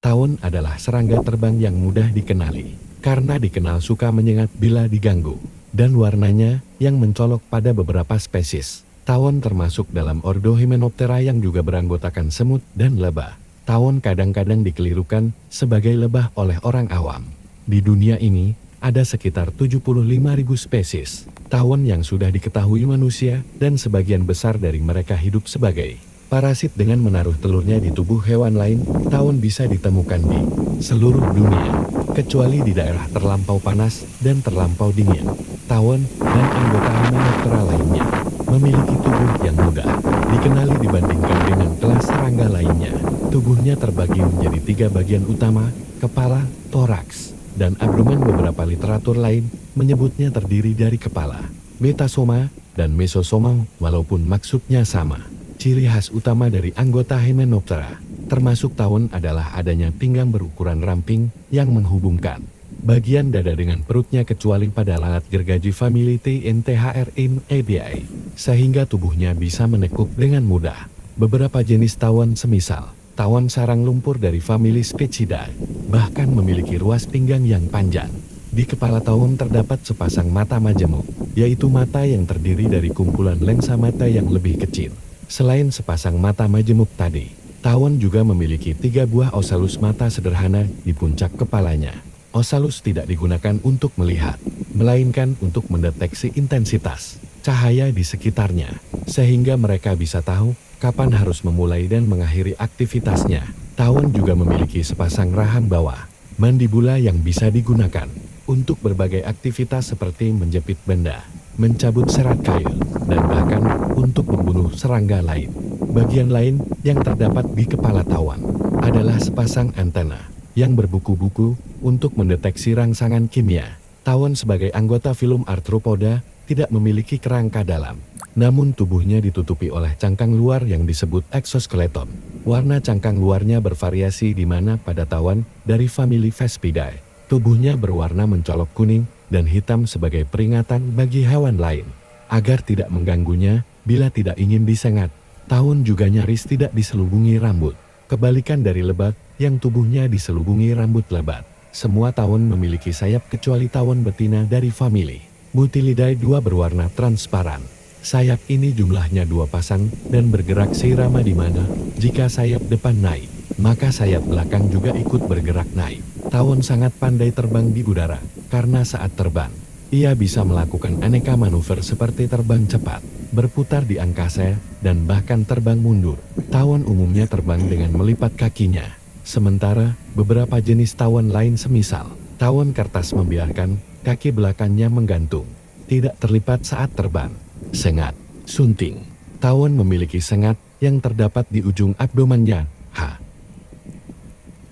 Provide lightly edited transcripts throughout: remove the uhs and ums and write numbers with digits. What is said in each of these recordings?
Tawon adalah serangga terbang yang mudah dikenali, karena dikenal suka menyengat bila diganggu, dan warnanya yang mencolok pada beberapa spesies. Tawon termasuk dalam ordo Hymenoptera yang juga beranggotakan semut dan lebah. Tawon kadang-kadang dikelirukan sebagai lebah oleh orang awam. Di dunia ini, ada sekitar 75.000 spesies tawon yang sudah diketahui manusia, dan sebagian besar dari mereka hidup sebagai parasit dengan menaruh telurnya di tubuh hewan lain. Tawon bisa ditemukan di seluruh dunia, kecuali di daerah terlampau panas dan terlampau dingin. Tawon dan anggota Hymenoptera lainnya memiliki tubuh yang mudah dikenali dibandingkan dengan kelas serangga lainnya. Tubuhnya terbagi menjadi 3 bagian utama: kepala, toraks, dan abdomen. Beberapa literatur lain menyebutnya terdiri dari kepala, metasoma, dan mesosoma, walaupun maksudnya sama. Ciri khas utama dari anggota Hymenoptera, termasuk tawon, adalah adanya pinggang berukuran ramping yang menghubungkan bagian dada dengan perutnya, kecuali pada lalat gergaji famili TNTHRIMEBI, sehingga tubuhnya bisa menekuk dengan mudah. Beberapa jenis tawon semisal tawon sarang lumpur dari famili Specidae bahkan memiliki ruas pinggang yang panjang. Di kepala tawon terdapat sepasang mata majemuk, yaitu mata yang terdiri dari kumpulan lensa mata yang lebih kecil. Selain sepasang mata majemuk tadi, tawon juga memiliki 3 buah osalus mata sederhana di puncak kepalanya. Osalus tidak digunakan untuk melihat, melainkan untuk mendeteksi intensitas cahaya di sekitarnya, sehingga mereka bisa tahu kapan harus memulai dan mengakhiri aktivitasnya. Tawon juga memiliki sepasang rahang bawah, mandibula, yang bisa digunakan untuk berbagai aktivitas seperti menjepit benda, mencabut serat kayu, dan bahkan untuk membunuh serangga lain. Bagian lain yang terdapat di kepala tawon adalah sepasang antena yang berbuku-buku untuk mendeteksi rangsangan kimia. Tawon sebagai anggota filum Arthropoda tidak memiliki kerangka dalam, namun tubuhnya ditutupi oleh cangkang luar yang disebut exoskeleton. Warna cangkang luarnya bervariasi, di mana pada tawon dari famili Vespidae, tubuhnya berwarna mencolok kuning dan hitam sebagai peringatan bagi hewan lain agar tidak mengganggunya bila tidak ingin disengat. Tawon juga nyaris tidak diselubungi rambut, kebalikan dari lebah yang tubuhnya diselubungi rambut lebat. Semua tawon memiliki sayap kecuali tawon betina dari famili Mutilidae 2 berwarna transparan. Sayap ini jumlahnya 2 pasang dan bergerak seirama, di mana jika sayap depan naik, maka sayap belakang juga ikut bergerak naik. Tawon sangat pandai terbang di udara, karena saat terbang, ia bisa melakukan aneka manuver seperti terbang cepat, berputar di angkasa, dan bahkan terbang mundur. Tawon umumnya terbang dengan melipat kakinya, sementara beberapa jenis tawon lain semisal tawon kertas membiarkan kaki belakangnya menggantung, tidak terlipat saat terbang. Sengat, sunting. Tawon memiliki sengat yang terdapat di ujung abdomennya.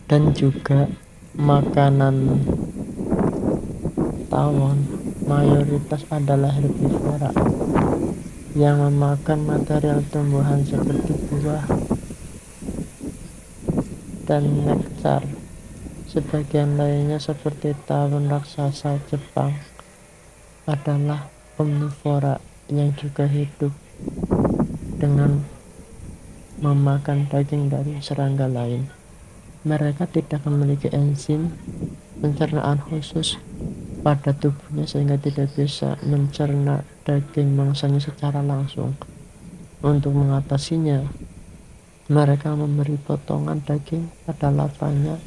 Dan juga makanan tawon mayoritas adalah herbivora yang memakan material tumbuhan seperti buah dan nektar. Sebagian lainnya seperti tawon raksasa Jepang adalah omnivora yang juga hidup dengan memakan daging dari serangga lain. Mereka tidak memiliki enzim pencernaan khusus pada tubuhnya sehingga tidak bisa mencerna daging mangsanya secara langsung. Untuk mengatasinya, mereka memberi potongan daging pada larvanya